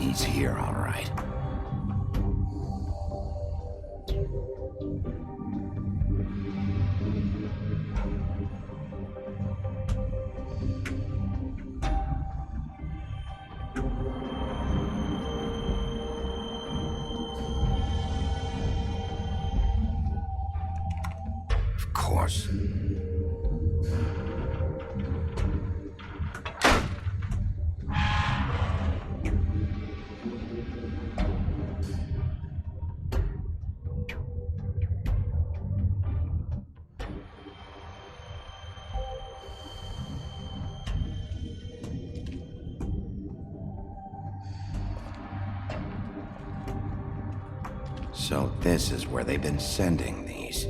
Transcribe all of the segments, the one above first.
He's here, all right. Of course. So this is where they've been sending these.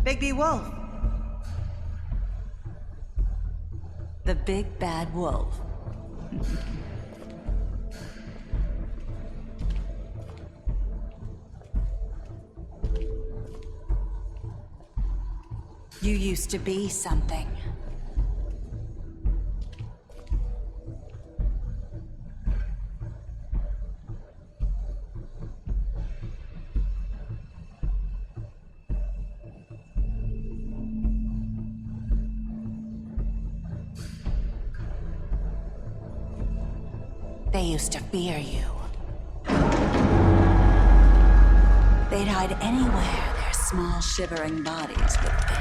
Bigby Wolf. The big bad wolf. You used to be something. They used to fear you. They'd hide anywhere their small, shivering bodies would fit.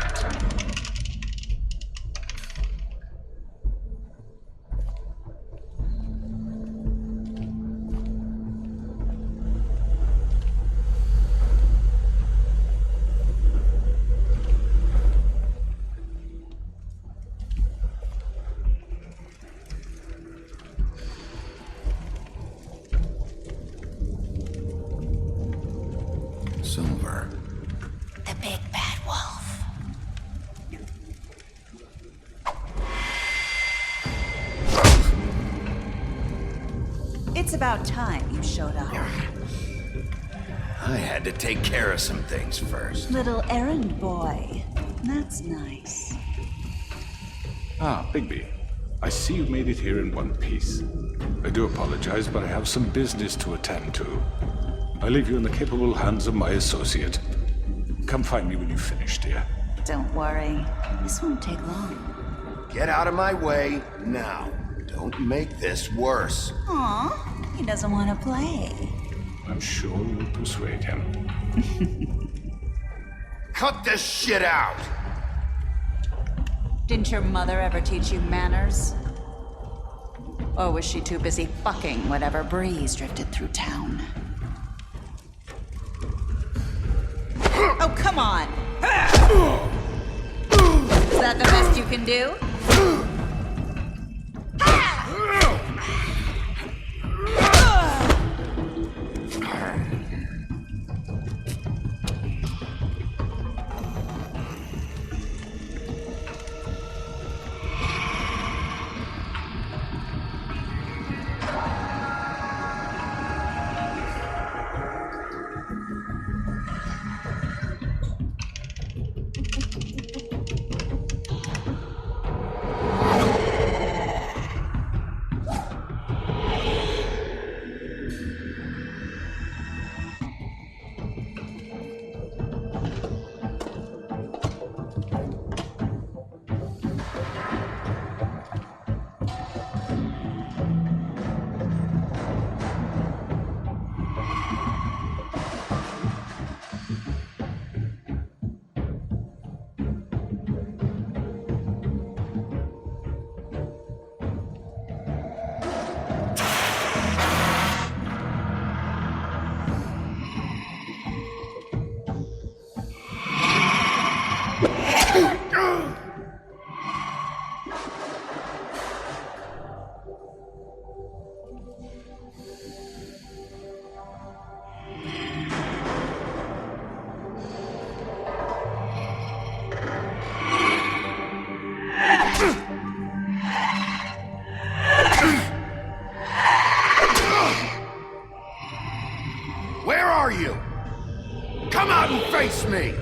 Silver. The big bad wolf. It's about time you showed up. I had to take care of some things first. Little errand boy. That's nice. Ah, Bigby. I see you made it here in one piece. I do apologize, but I have some business to attend to. I leave you in the capable hands of my associate. Come find me when you've finished, dear. Don't worry. This won't take long. Get out of my way now. Don't make this worse. Aw, he doesn't want to play. I'm sure you'll persuade him. Cut this shit out! Didn't your mother ever teach you manners? Or was she too busy fucking whatever breeze drifted through town? Oh, come on! Is that the best you can do? and face me!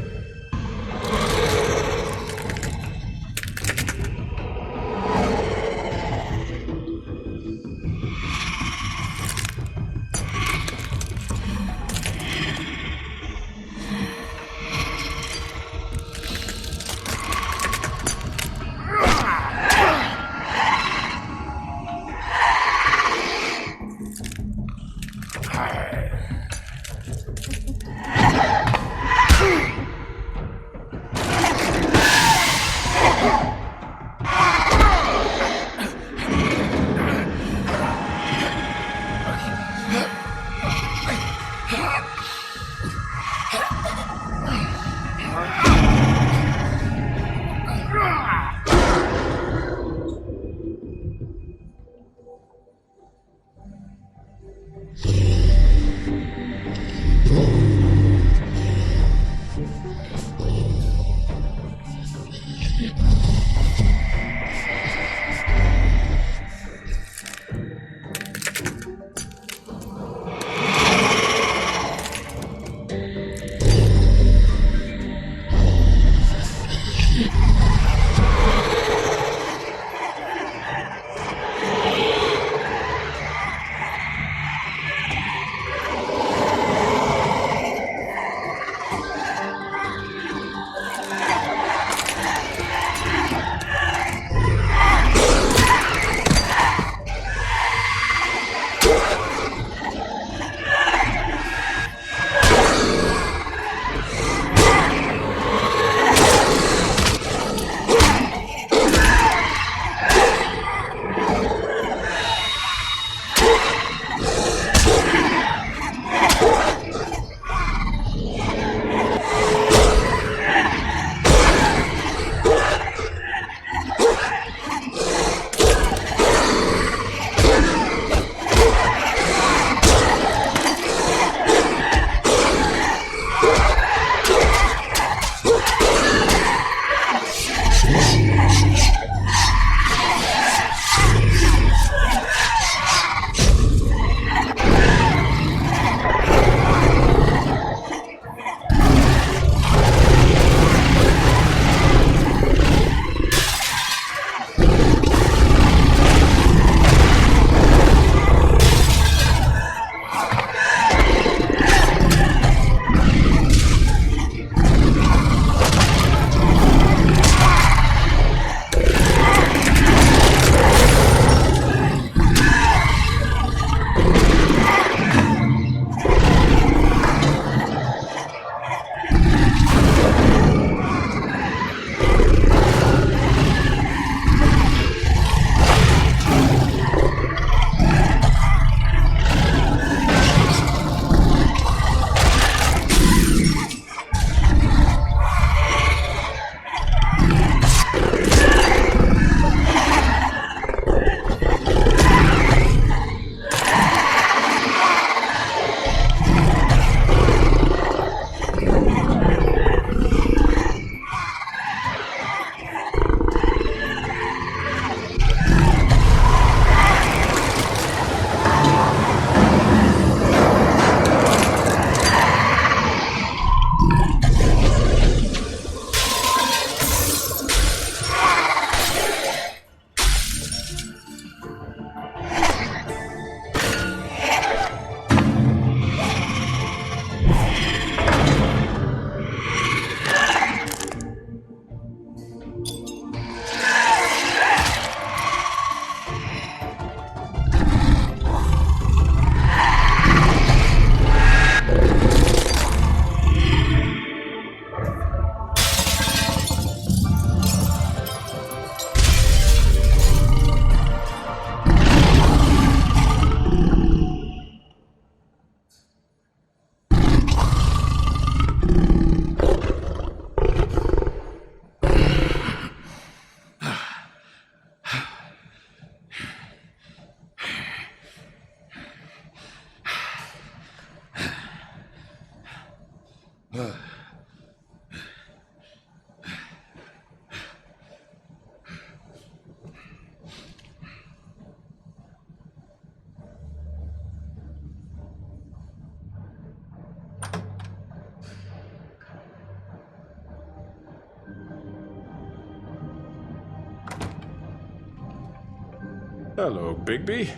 Hello, Bigby.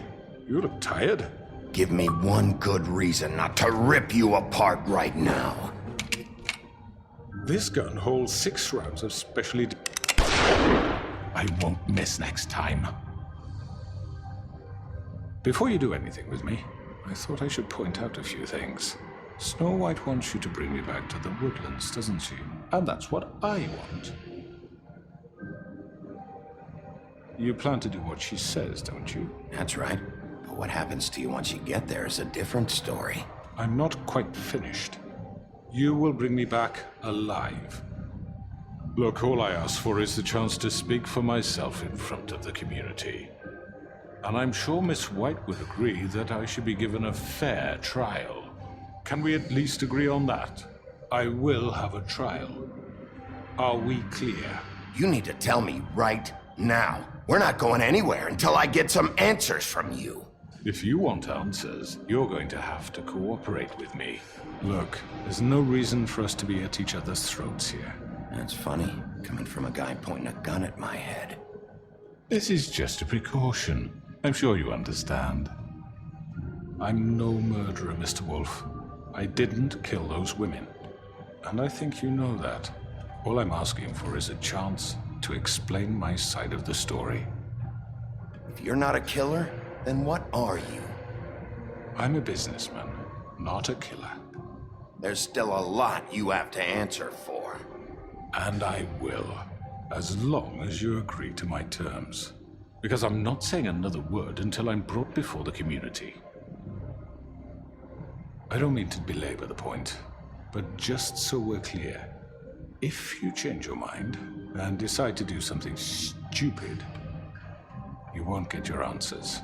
You look tired. Give me one good reason not to rip you apart right now. This gun holds 6 rounds of specially... I won't miss next time. Before you do anything with me, I thought I should point out a few things. Snow White wants you to bring me back to the woodlands, doesn't she? And that's what I want. You plan to do what she says, don't you? That's right. But what happens to you once you get there is a different story. I'm not quite finished. You will bring me back alive. Look, all I ask for is the chance to speak for myself in front of the community. And I'm sure Miss White would agree that I should be given a fair trial. Can we at least agree on that? I will have a trial. Are we clear? You need to tell me right now. We're not going anywhere until I get some answers from you. If you want answers, you're going to have to cooperate with me. Look, there's no reason for us to be at each other's throats here. That's funny, coming from a guy pointing a gun at my head. This is just a precaution. I'm sure you understand. I'm no murderer, Mr. Wolf. I didn't kill those women. And I think you know that. All I'm asking for is a chance to explain my side of the story. If you're not a killer, then what are you? I'm a businessman, not a killer. There's still a lot you have to answer for. And I will, as long as you agree to my terms. Because I'm not saying another word until I'm brought before the community. I don't mean to belabor the point, but just so we're clear, if you change your mind and decide to do something stupid, you won't get your answers.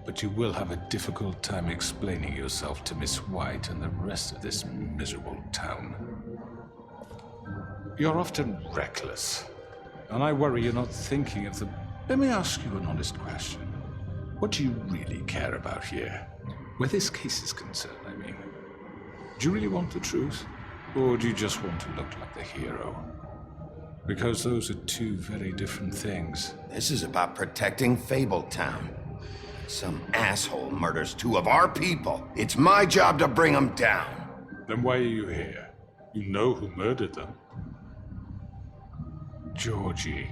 But you will have a difficult time explaining yourself to Miss White and the rest of this miserable town. You're often reckless, and I worry you're not thinking of the... Let me ask you an honest question. What do you really care about here? Where this case is concerned, I mean. Do you really want the truth? Or do you just want to look like the hero? Because those are two very different things. This is about protecting Fabletown. Some asshole murders 2 of our people. It's my job to bring them down. Then why are you here? You know who murdered them. Georgie.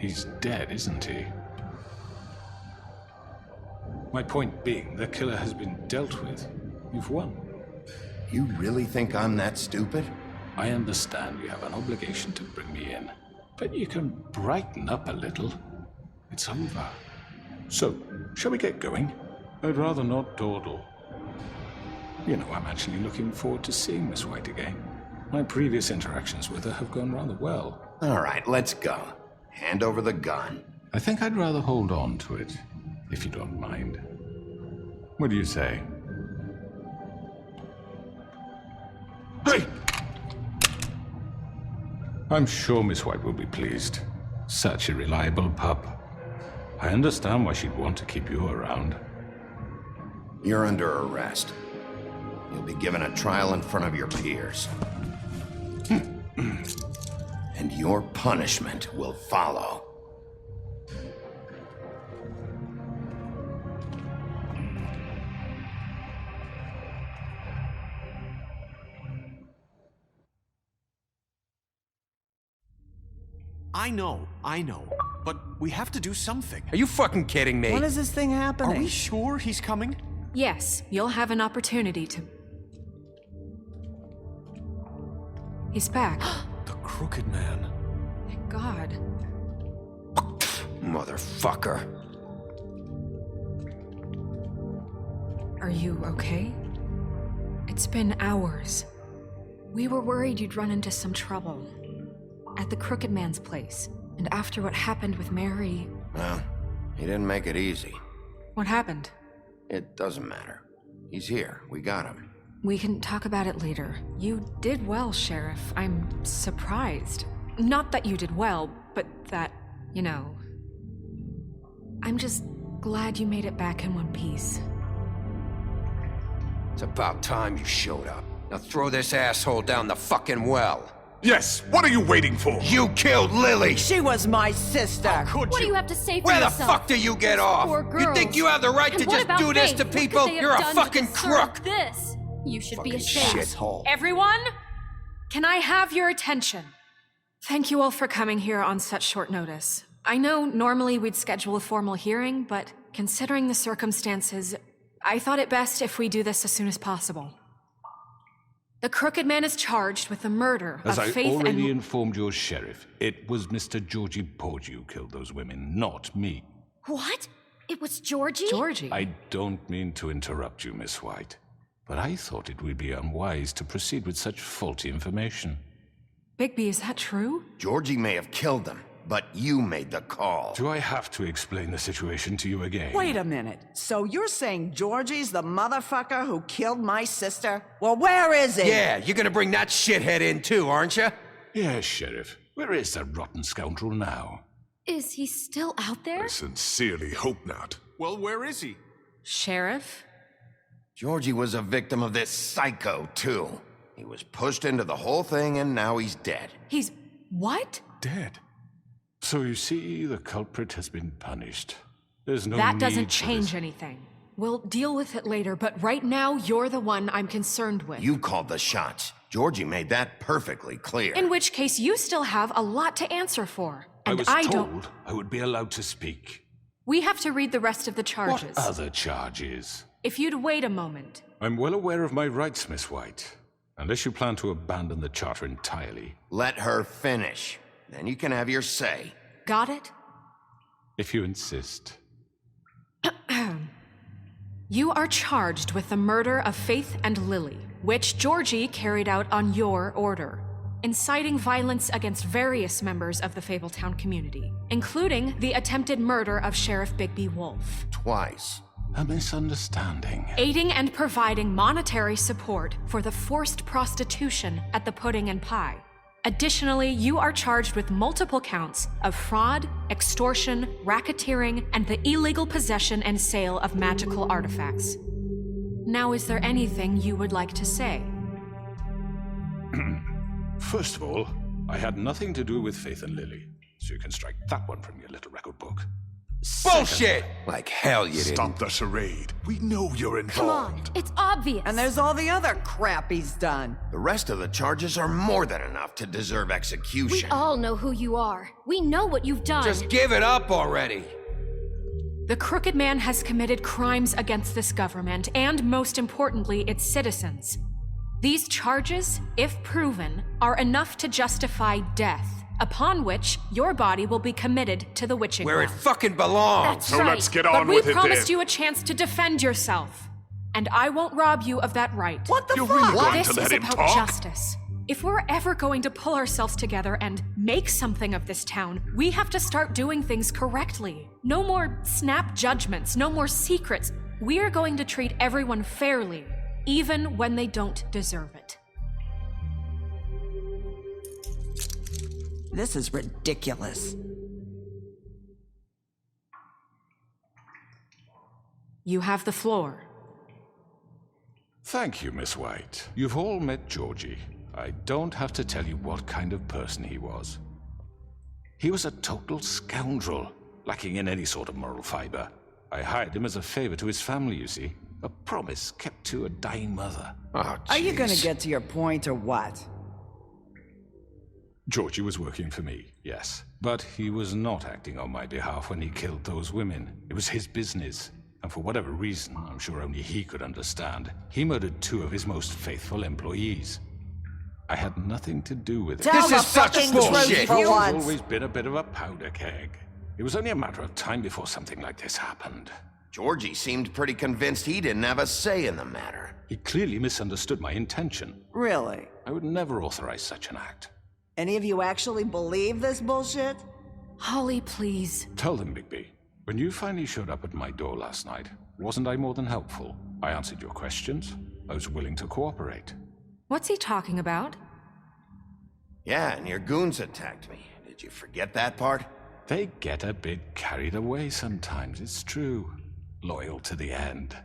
He's dead, isn't he? My point being, the killer has been dealt with. You've won. You really think I'm that stupid? I understand you have an obligation to bring me in, but you can brighten up a little. It's over. So, shall we get going? I'd rather not dawdle. You know, I'm actually looking forward to seeing Miss White again. My previous interactions with her have gone rather well. All right, let's go. Hand over the gun. I think I'd rather hold on to it, if you don't mind. What do you say? Hey! I'm sure Miss White will be pleased. Such a reliable pup. I understand why she'd want to keep you around. You're under arrest. You'll be given a trial in front of your peers. And your punishment will follow. I know. But we have to do something. Are you fucking kidding me? When is this thing happening? Are we sure he's coming? Yes, you'll have an opportunity to... He's back. The Crooked Man. Thank God. Motherfucker. Are you okay? It's been hours. We were worried you'd run into some trouble. At the Crooked Man's place. And after what happened with Mary... Well, he didn't make it easy. What happened? It doesn't matter. He's here. We got him. We can talk about it later. You did well, Sheriff. I'm surprised. Not that you did well, but that, you know... I'm just glad you made it back in one piece. It's about time you showed up. Now throw this asshole down the fucking well. Yes, what are you waiting for? You killed Lily! She was my sister. Could What do you? you have to say for Where the yourself? fuck do you get off? Poor You think girls. you have the right And to what just about do this Faith? to What could people? they have You're a done to fucking deserve crook! This. You should be Fucking ashamed. shithole. Everyone, can I have your attention? Thank you all for coming here on such short notice. I know normally we'd schedule a formal hearing, but considering the circumstances, I thought it best if we do this as soon as possible. The Crooked Man is charged with the murder As of I Faith already and... informed your sheriff, it was Mr. Georgie Porgy who killed those women, not me. What? It was Georgie? Georgie. I don't mean to interrupt you, Miss White, but I thought it would be unwise to proceed with such faulty information. Bigby, is that true? Georgie may have killed them, but you made the call. Do I have to explain the situation to you again? Wait a minute. So you're saying Georgie's the motherfucker who killed my sister? Well, where is he? Yeah, you're gonna bring that shithead in too, aren't you? Yes, Sheriff. Where is that rotten scoundrel now? Is he still out there? I sincerely hope not. Well, where is he? Sheriff? Georgie was a victim of this psycho, too. He was pushed into the whole thing and now he's dead. He's... what? Dead. So you see, the culprit has been punished. There's no That need doesn't for change this. anything. We'll deal with it later, but right now, you're the one I'm concerned with. You called the shots. Georgie made that perfectly clear. In which case, you still have a lot to answer for. I And was I told don't... I would be allowed to speak. We have to read the rest of the charges. What other charges? If you'd wait a moment. I'm well aware of my rights, Miss White. Unless you plan to abandon the charter entirely. Let her finish. Then you can have your say. Got it? If you insist. You are charged with the murder of Faith and Lily, which Georgie carried out on your order, inciting violence against various members of the Fabletown community, including the attempted murder of Sheriff Bigby Wolf. Twice. A misunderstanding. Aiding and providing monetary support for the forced prostitution at the Pudding and Pie. Additionally, you are charged with multiple counts of fraud, extortion, racketeering, and the illegal possession and sale of magical artifacts. Now, is there anything you would like to say? First of all, I had nothing to do with Faith and Lily, so you can strike that one from your little record book. Bullshit! Like hell you didn't. Stop the charade. We know you're Come on, involved. it's obvious. And there's all the other crap he's done. The rest of the charges are more than enough to deserve We execution. all know who you are. We know what you've done. Just give it up already. The Crooked Man has committed crimes against this government and, most importantly, its citizens. These charges, if proven, are enough to justify death, upon which your body will be committed to the witching Where it well. fucking belongs. That's So right. let's get But on we with it promised then. you a chance to defend yourself, and I won't rob you of that right. What the You're fuck? really going This to is let him about talk? justice. If we're ever going to pull ourselves together and make something of this town, we have to start doing things correctly. No more snap judgments, no more secrets. We are going to treat everyone fairly, even when they don't deserve it. This is ridiculous. You have the floor. Thank you, Miss White. You've all met Georgie. I don't have to tell you what kind of person he was. He was a total scoundrel, lacking in any sort of moral fiber. I hired him as a favor to his family, you see. A promise kept to a dying mother. Oh, Are you gonna jeez. get to your point or what? Georgie was working for me, yes. But he was not acting on my behalf when he killed those women. It was his business. And for whatever reason, I'm sure only he could understand, he murdered 2 of his most faithful employees. I had nothing to do with it. Tell This the is such fucking bullshit. truth for He's once. always been a bit of a powder keg. It was only a matter of time before something like this happened. Georgie seemed pretty convinced he didn't have a say in the matter. He clearly misunderstood my intention. Really? I would never authorize such an act. Any of you actually believe this bullshit? Holly, please. Tell them, Bigby. When you finally showed up at my door last night, wasn't I more than helpful? I answered your questions. I was willing to cooperate. What's he talking about? Yeah, and your goons attacked me. Did you forget that part? They get a bit carried away sometimes, it's true. Loyal to the end.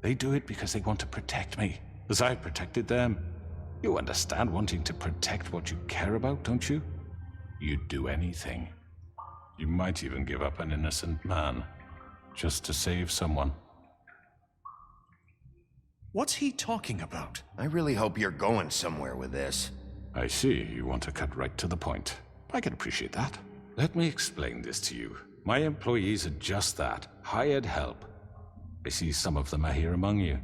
They do it because they want to protect me, as I protected them. You understand wanting to protect what you care about, don't you? You'd do anything. You might even give up an innocent man, just to save someone. What's he talking about? I really hope you're going somewhere with this. I see you want to cut right to the point. I can appreciate that. Let me explain this to you. My employees are just that, hired help. I see some of them are here among you.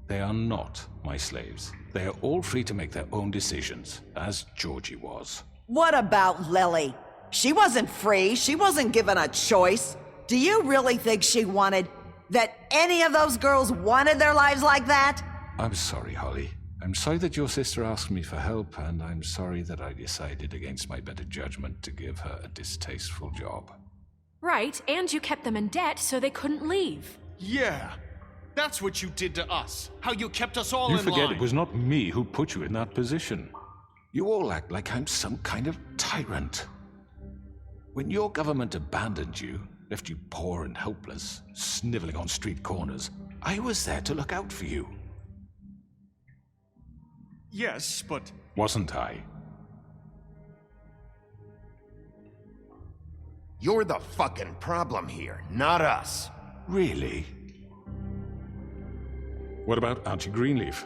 They are not my slaves. They are all free to make their own decisions, as Georgie was. What about Lily? She wasn't free. She wasn't given a choice. Do you really think she wanted... that any of those girls wanted their lives like that? I'm sorry, Holly. I'm sorry that your sister asked me for help, and I'm sorry that I decided against my better judgment to give her a distasteful job. Right, and you kept them in debt so they couldn't leave. Yeah, that's what you did to us. How you kept us all in line. You forget it was not me who put you in that position. You all act like I'm some kind of tyrant. When your government abandoned you, left you poor and helpless, sniveling on street corners, I was there to look out for you. Yes, but... Wasn't I? You're the fucking problem here, not us. Really? What about Auntie Greenleaf?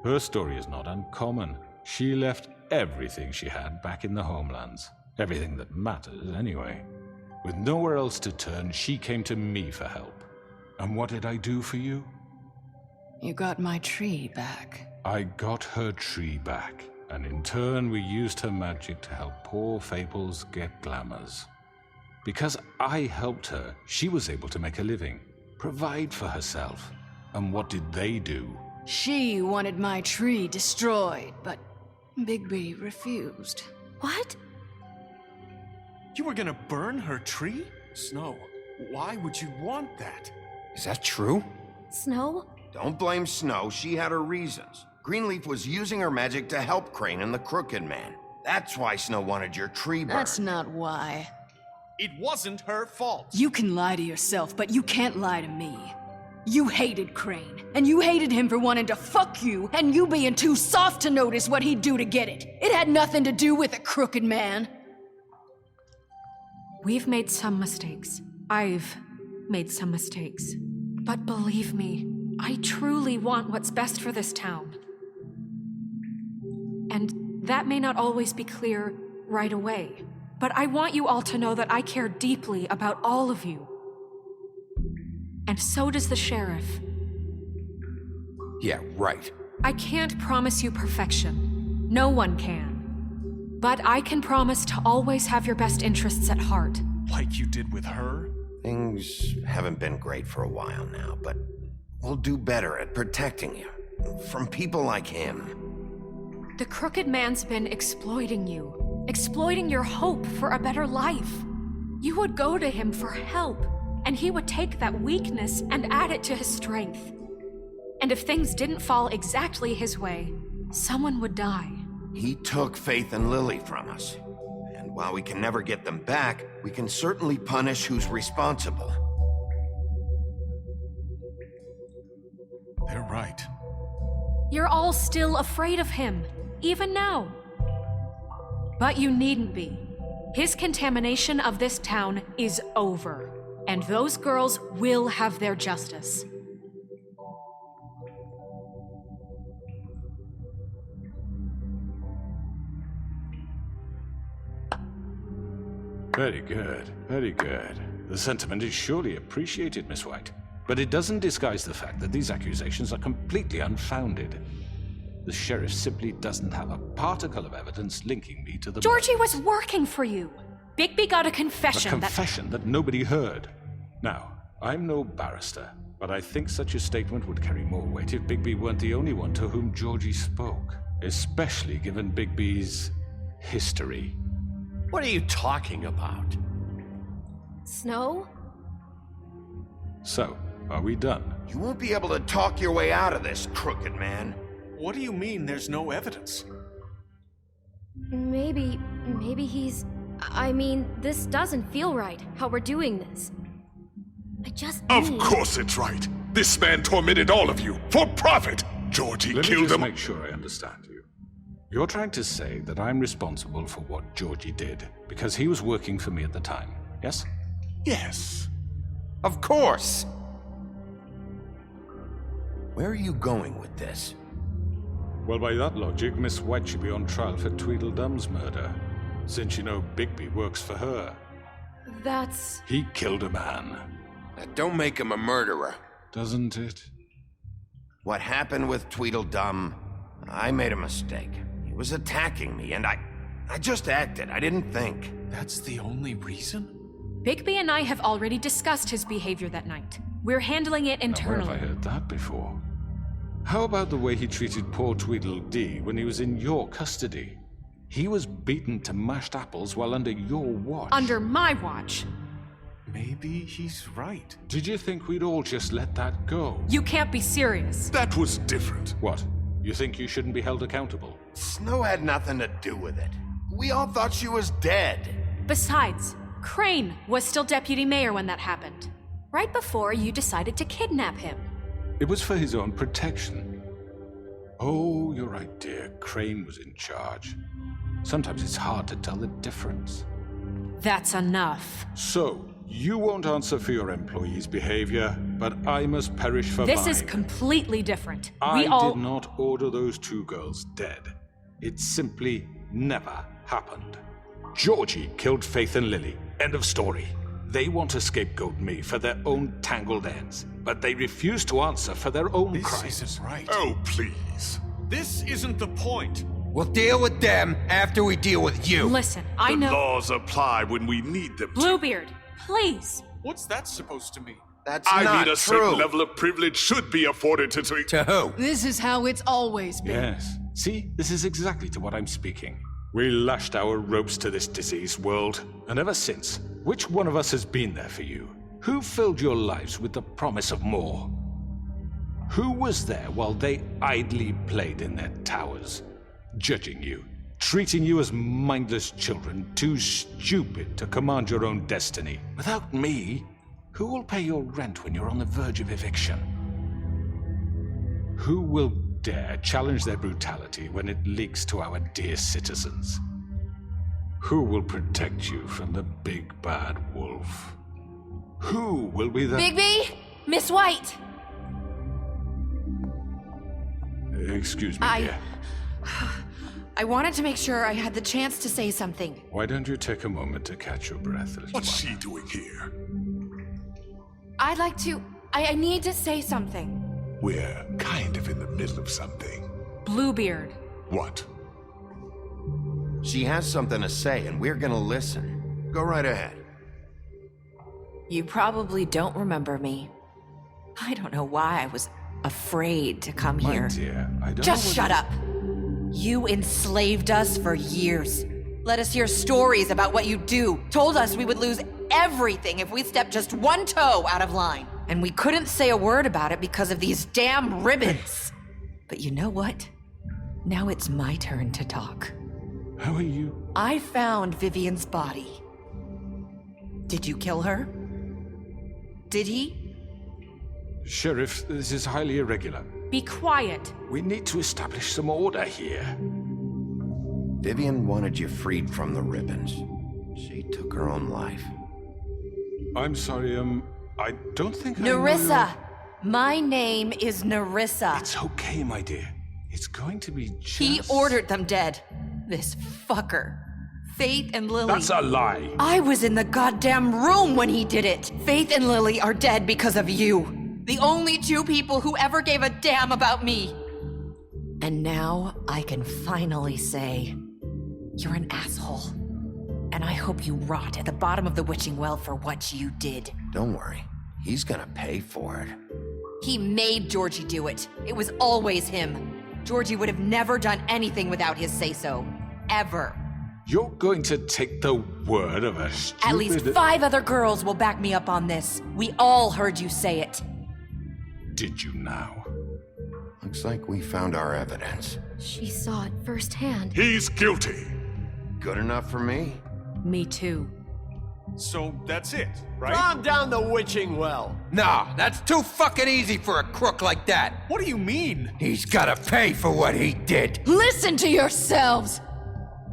Her story is not uncommon. She left everything she had back in the homelands. Everything that matters, anyway. With nowhere else to turn, she came to me for help. And what did I do for you? You got my tree back. I got her tree back, and in turn we used her magic to help poor Fables get glamours. Because I helped her, she was able to make a living, provide for herself. And what did they do? She wanted my tree destroyed, but Bigby refused. What? You were gonna burn her tree? Snow, why would you want that? Is that true? Snow? Don't blame Snow, she had her reasons. Greenleaf was using her magic to help Crane and the Crooked Man. That's why Snow wanted your tree burned. That's not why. It wasn't her fault. You can lie to yourself, but you can't lie to me. You hated Crane, and you hated him for wanting to fuck you, and you being too soft to notice what he'd do to get it. It had nothing to do with a Crooked Man. We've made some mistakes. I've made some mistakes. But believe me, I truly want what's best for this town. And that may not always be clear right away. But I want you all to know that I care deeply about all of you. And so does the sheriff. Yeah, right. I can't promise you perfection. No one can. But I can promise to always have your best interests at heart. Like you did with her? Things haven't been great for a while now, but we'll do better at protecting you. From people like him. The Crooked Man's been exploiting you. Exploiting your hope for a better life. You would go to him for help, and he would take that weakness and add it to his strength. And if things didn't fall exactly his way, someone would die. He took Faith and Lily from us. And while we can never get them back, we can certainly punish who's responsible. They're right. You're all still afraid of him, even now. But you needn't be. His contamination of this town is over, and those girls will have their justice. Very good, very good. The sentiment is surely appreciated, Miss White. But it doesn't disguise the fact that these accusations are completely unfounded. The sheriff simply doesn't have a particle of evidence linking me to the... Georgie was working for you. Bigby got a confession that nobody heard. Now, I'm no barrister, but I think such a statement would carry more weight if Bigby weren't the only one to whom Georgie spoke. Especially given Bigby's history. What are you talking about? Snow? So, are we done? You won't be able to talk your way out of this, Crooked Man. What do you mean there's no evidence? Maybe he's... I mean, this doesn't feel right, how we're doing this. I just Of need... course it's right. This man tormented all of you for profit. Georgie Let me killed just them. make sure I understand you. You're trying to say that I'm responsible for what Georgie did because he was working for me at the time, yes? Yes. Of course! Where are you going with this? Well, by that logic, Miss White should be on trial for Tweedledum's murder, since you know Bigby works for her. That's... He killed a man. That don't make him a murderer. Doesn't it? What happened with Tweedledum, I made a mistake. He was attacking me, and I just acted. I didn't think. That's the only reason? Bigby and I have already discussed his behavior that night. We're handling it Now, where internally. have I heard that before? How about the way he treated poor Tweedledee when he was in your custody? He was beaten to mashed apples while under your watch. Under my watch. Maybe he's right. Did you think we'd all just let that go? You can't be serious. That was different. What? You think you shouldn't be held accountable? Snow had nothing to do with it. We all thought she was dead. Besides, Crane was still deputy mayor when that happened. Right before you decided to kidnap him. It was for his own protection. Oh, you're right, dear. Crane was in charge. Sometimes it's hard to tell the difference. That's enough. So, you won't answer for your employees' behavior, but I must perish for This mine. is completely different. I We all... did not order those two girls dead. It simply never happened. Georgie killed Faith and Lily. End of story. They want to scapegoat me for their own tangled ends, but they refuse to answer for their own This crimes. isn't right. Oh, please. This isn't the point. We'll deal with them after we deal with you. Listen, I The know... laws apply when we need them to. Bluebeard, please. What's that supposed to mean? That's I not mean, a true. certain level of privilege should be afforded to... To who? This is how it's always been. Yes. See, this is exactly to what I'm speaking. We lashed our ropes to this diseased world, and ever since, which one of us has been there for you? Who filled your lives with the promise of more? Who was there while they idly played in their towers, judging you, treating you as mindless children, too stupid to command your own destiny? Without me, who will pay your rent when you're on the verge of eviction? Who will dare challenge their brutality when it leaks to our dear citizens? Who will protect you from the big bad wolf? Who will be the... Bigby? Miss White! Excuse me, dear. I wanted to make sure I had the chance to say something. Why don't you take a moment to catch your breath, little What's one? she doing here? I'd like to... I need to say something. We're kind of in the middle of something. Bluebeard. What? She has something to say, and we're gonna listen. Go right ahead. You probably don't remember me. I don't know why I was afraid to come My here. dear, I don't Just know shut up! You enslaved us for years. Let us hear stories about what you do. Told us we would lose everything if we stepped just one toe out of line. And we couldn't say a word about it because of these damn ribbons. But you know what? Now it's my turn to talk. How are you? I found Vivian's body. Did you kill her? Did he? Sheriff, this is highly irregular. Be quiet. We need to establish some order here. Vivian wanted you freed from the ribbons. She took her own life. I'm sorry, I don't think I know Nerissa! My name is Nerissa. It's okay, my dear. It's going to be just... He ordered them dead. This fucker. Faith and Lily. That's a lie! I was in the goddamn room when he did it. Faith and Lily are dead because of you. The only two people who ever gave a damn about me. And now I can finally say, you're an asshole. And I hope you rot at the bottom of the witching well for what you did. Don't worry. He's gonna pay for it. He made Georgie do it. It was always him. Georgie would have never done anything without his say-so. Ever. You're going to take the word of a stupid... At least 5 other girls will back me up on this. We all heard you say it. Did you now? Looks like we found our evidence. She saw it firsthand. He's guilty. Good enough for me? Me too. So that's it, right? Calm down the witching well. Nah, that's too fucking easy for a crook like that. What do you mean? He's gotta pay for what he did. Listen to yourselves!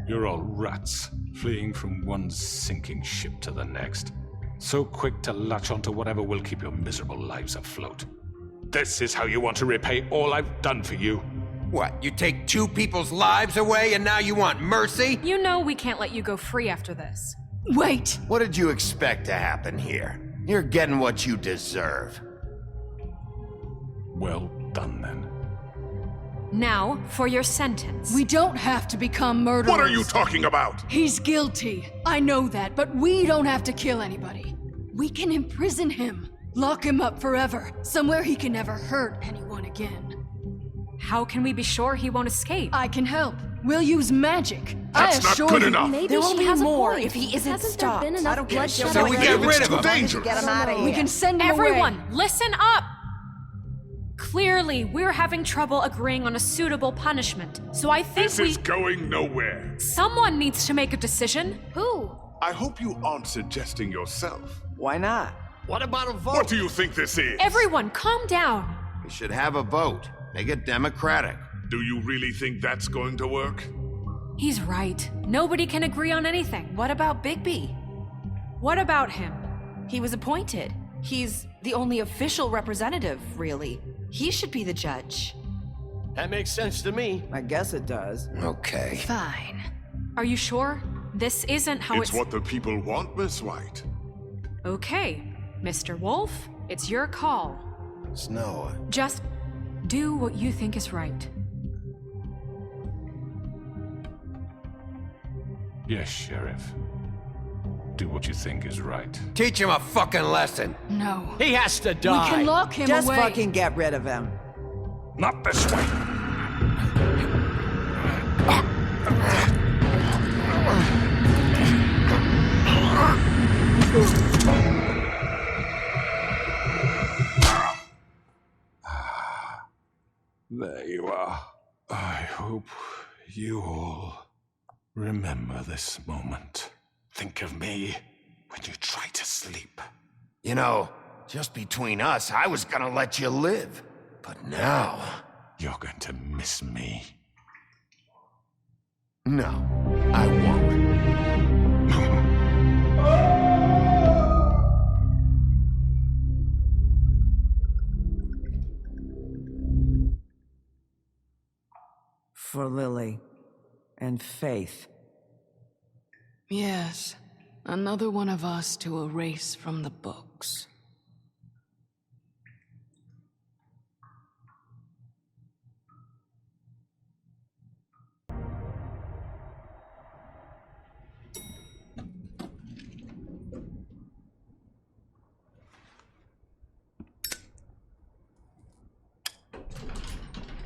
You're all rats, fleeing from one sinking ship to the next. So quick to latch onto whatever will keep your miserable lives afloat. This is how you want to repay all I've done for you? What, you take two people's lives away and now you want mercy? You know we can't let you go free after this. Wait! What did you expect to happen here? You're getting what you deserve. Well done, then. Now, for your sentence. We don't have to become murderers. What are you talking about? He's guilty. I know that, but we don't have to kill anybody. We can imprison him. Lock him up forever. Somewhere he can never hurt anyone again. How can we be sure he won't escape? I can help. We'll use magic. That's I not assure good you. enough. Maybe There will she be has more a point. if he isn't Hasn't stopped. there been enough I don't get bloodshed it. So we already? get rid of It's too him. dangerous. Get him out of here. We can send him Everyone, away. listen up! Clearly, we're having trouble agreeing on a suitable punishment, so I think This is going nowhere. someone needs to make a decision. Who? I hope you aren't suggesting yourself. Why not? What about a vote? What do you think this is? Everyone, calm down. We should have a vote. Make it democratic. Do you really think that's going to work? He's right. Nobody can agree on anything. What about Bigby? What about him? He was appointed. He's the only official representative, really. He should be the judge. That makes sense to me. I guess it does. Okay. Fine. Are you sure? This isn't how It's what the people want, Miss White. Okay, Mr. Wolf, it's your call. Snow, Just do what you think is right. Yes, Sheriff. Do what you think is right. Teach him a fucking lesson. No. He has to We die. can lock him Just away. fucking get rid of him. Not this way! There you are. I hope you all remember this moment. Think of me when you try to sleep. you know, just between us, I was gonna let you live. But now, You're going to miss me. no, I won't. For Lily and Faith. Yes. Another one of us to erase from the books.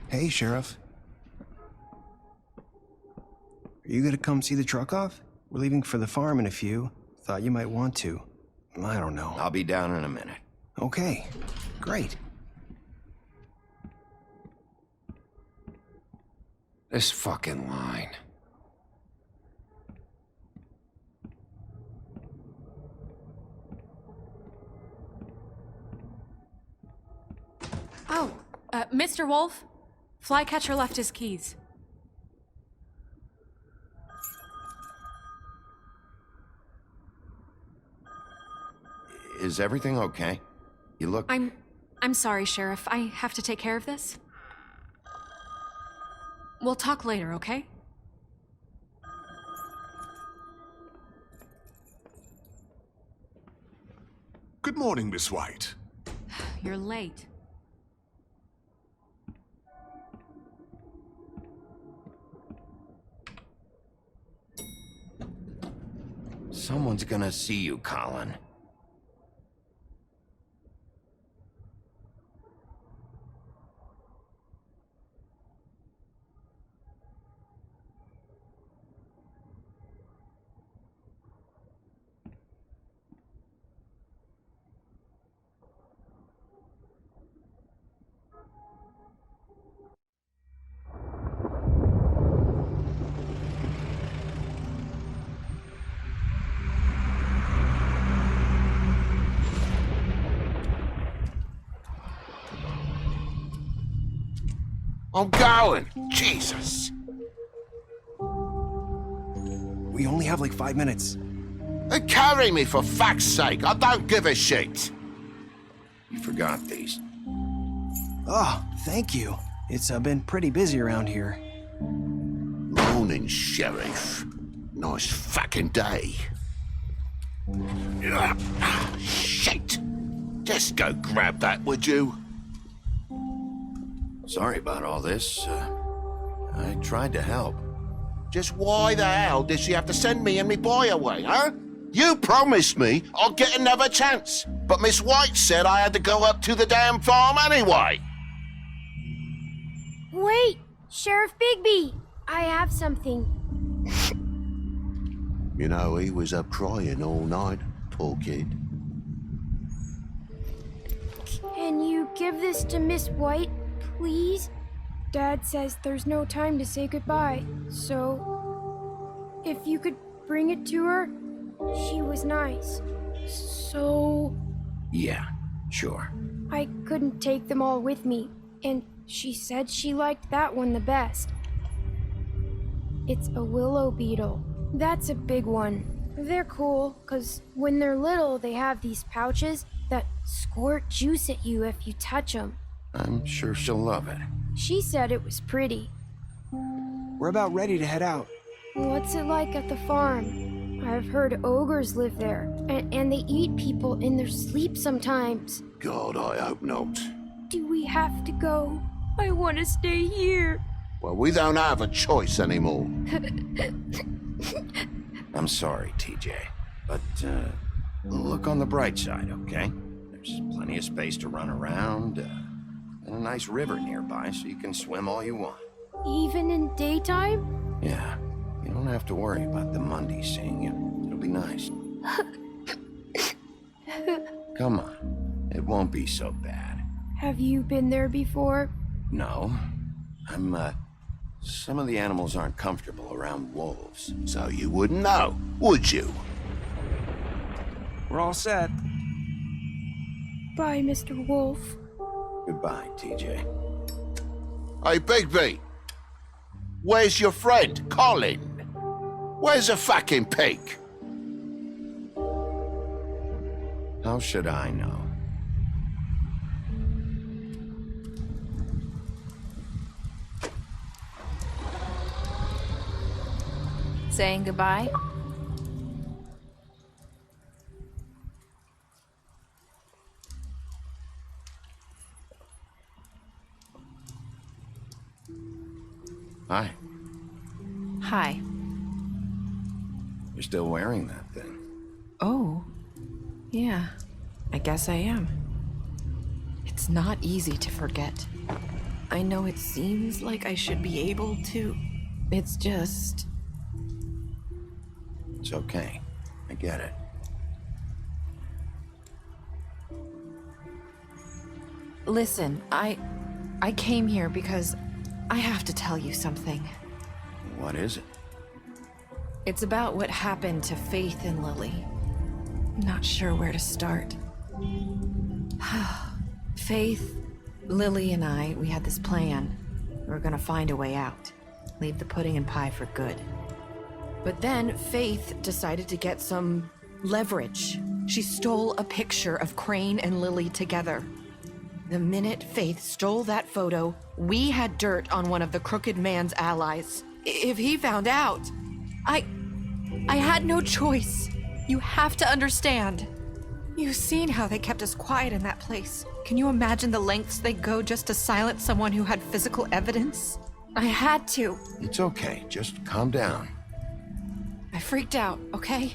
Hey, Sheriff. Are you gonna come see the truck off? We're leaving for the farm in a few. Thought you might want to. I don't know. I'll be down in a minute. Okay, great. This fucking line. Oh, Mr. Wolf, Flycatcher left his keys. Is everything okay? You look... I'm sorry, Sheriff. I have to take care of this. We'll talk later, okay? Good morning, Miss White. You're late. Someone's gonna see you, Colin. I'm going. Jesus. We only have like 5 minutes. Carry me for fuck's sake. I don't give a shit. You forgot these. Oh, thank you. It's been pretty busy around here. Morning, Sheriff. Nice fucking day. Shit. Just go grab that, would you? Sorry about all this. I tried to help. Just why the hell did she have to send me and me boy away, huh? You promised me I'd get another chance, but Miss White said I had to go up to the damn farm anyway. Wait, Sheriff Bigby, I have something. You know, he was up crying all night, poor kid. Can you give this to Miss White, please? Dad says there's no time to say goodbye, so if you could bring it to her, she was nice. So Yeah, sure. I couldn't take them all with me, and she said she liked that one the best. It's a willow beetle. That's a big one. They're cool, 'cause when they're little, they have these pouches that squirt juice at you if you touch them. I'm sure she'll love it. She said it was pretty. We're about ready to head out. What's it like at the farm? I've heard ogres live there, and they eat people in their sleep sometimes. God, I hope not. Do we have to go? I want to stay here. Well, we don't have a choice anymore. I'm sorry, TJ. But, look on the bright side, okay? There's plenty of space to run around, and a nice river nearby so you can swim all you want. Even in daytime? Yeah, you don't have to worry about the Monday seeing you. It'll be nice. Come on, it won't be so bad. Have you been there before? No, some of the animals aren't comfortable around wolves. So you wouldn't know, would you? We're all set. Bye, Mr. Wolf. Goodbye, TJ. Hey, Bigby. Where's your friend, Colin? Where's the fucking pig? How should I know? Saying goodbye? Hi. Hi. You're still wearing that thing. Oh, yeah, I guess I am. It's not easy to forget. I know it seems like I should be able to. It's just... It's okay. I get it. Listen, I came here because I have to tell you something. What is it? It's about what happened to Faith and Lily. Not sure where to start. Faith, Lily, and I, we had this plan. We were gonna find a way out. Leave the pudding and pie for good. But then Faith decided to get some leverage. She stole a picture of Crane and Lily together. The minute Faith stole that photo, we had dirt on one of the crooked man's allies. If he found out, I had no choice. You have to understand. You've seen how they kept us quiet in that place. Can you imagine the lengths they go just to silence someone who had physical evidence? I had to. It's okay. Just calm down. I freaked out, okay?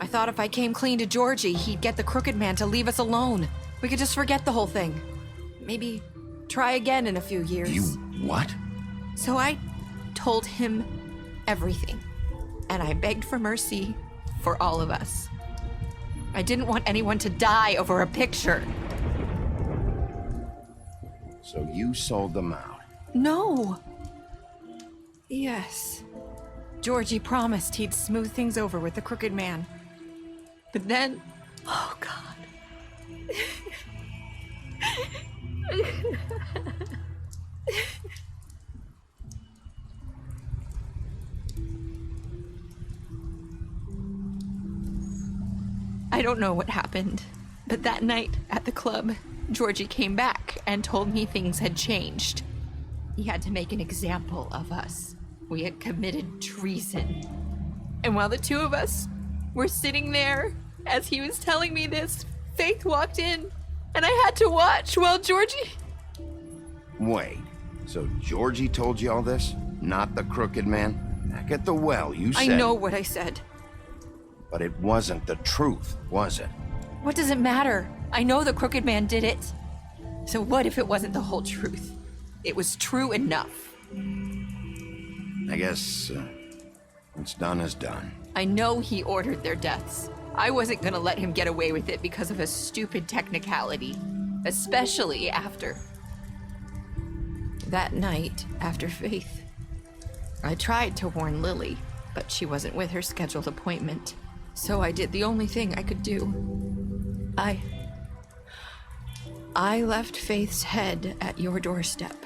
I thought if I came clean to Georgie, he'd get the crooked man to leave us alone. We could just forget the whole thing. Maybe try again in a few years. You what? So I told him everything. And I begged for mercy for all of us. I didn't want anyone to die over a picture. So you sold them out? No. Yes. Georgie promised he'd smooth things over with the crooked man. But then... Oh, God. I don't know what happened, but that night at the club, Georgie came back and told me things had changed. He had to make an example of us. We had committed treason. And while the two of us were sitting there, as he was telling me this, Faith walked in, and I had to watch while Georgie... Wait, so Georgie told you all this? Not the crooked man? Back at the well, you said... I know what I said. But it wasn't the truth, was it? What does it matter? I know the crooked man did it. So what if it wasn't the whole truth? It was true enough. I guess, what's done is done. I know he ordered their deaths. I wasn't gonna let him get away with it because of a stupid technicality. Especially after... that night, after Faith. I tried to warn Lily, but she wasn't with her scheduled appointment. So I did the only thing I could do. I left Faith's head at your doorstep.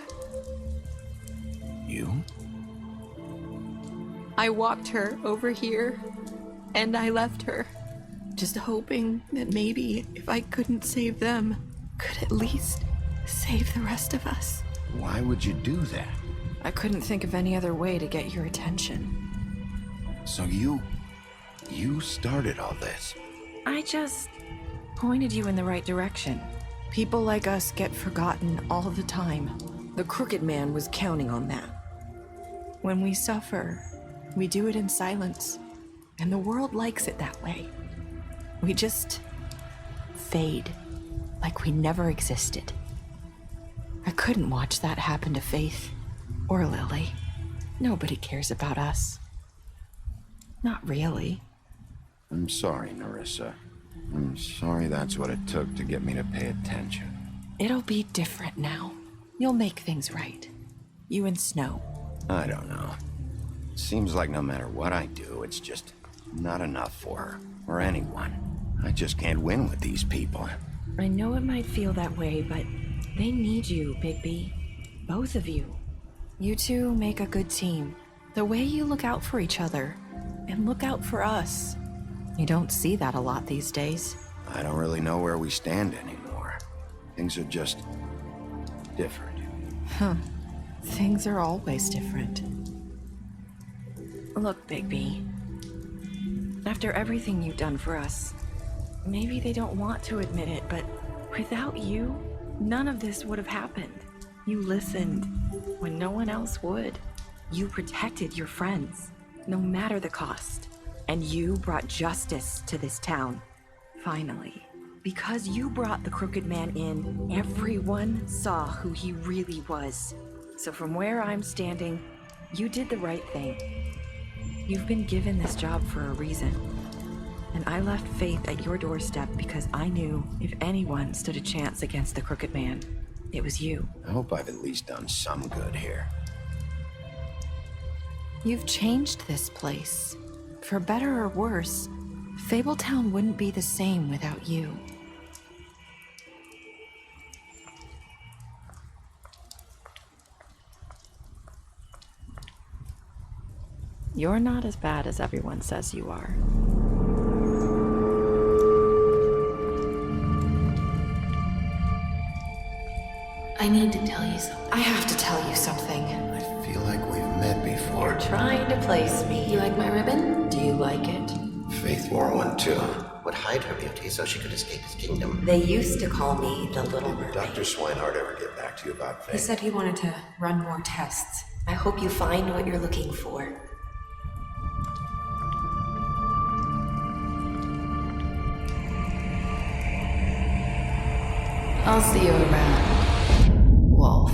You? I walked her over here, and I left her, just hoping that maybe if I couldn't save them, could at least save the rest of us. Why would you do that? I couldn't think of any other way to get your attention. So you started all this? I just pointed you in the right direction. People like us get forgotten all the time. The crooked man was counting on that. When we suffer, we do it in silence, and the world likes it that way. We just fade, like we never existed. I couldn't watch that happen to Faith, or Lily. Nobody cares about us. Not really. I'm sorry, Nerissa. I'm sorry that's what it took to get me to pay attention. It'll be different now. You'll make things right. You and Snow. I don't know. It seems like no matter what I do, it's just not enough for her, or anyone. I just can't win with these people. I know it might feel that way, but they need you, Bigby. Both of you. You two make a good team. The way you look out for each other, and look out for us. You don't see that a lot these days. I don't really know where we stand anymore. Things are just different. Huh. Things are always different. Look, Bigby. After everything you've done for us, maybe they don't want to admit it, but without you, none of this would have happened. You listened when no one else would. You protected your friends, no matter the cost. And you brought justice to this town. Finally. Because you brought the crooked man in, everyone saw who he really was. So from where I'm standing, you did the right thing. You've been given this job for a reason. And I left Faith at your doorstep because I knew if anyone stood a chance against the crooked man, it was you. I hope I've at least done some good here. You've changed this place. For better or worse, Fabletown wouldn't be the same without you. You're not as bad as everyone says you are. I need to tell you something. I have to tell you something. I feel like we've met before. You're trying to place me. You like my ribbon? Do you like it? Faith wore one too. Would hide her beauty so she could escape his kingdom. They used to call me the Little Did Mermaid. Dr. Swinehart ever get back to you about Faith? He said he wanted to run more tests. I hope you find what you're looking for. I'll see you around, Wolf.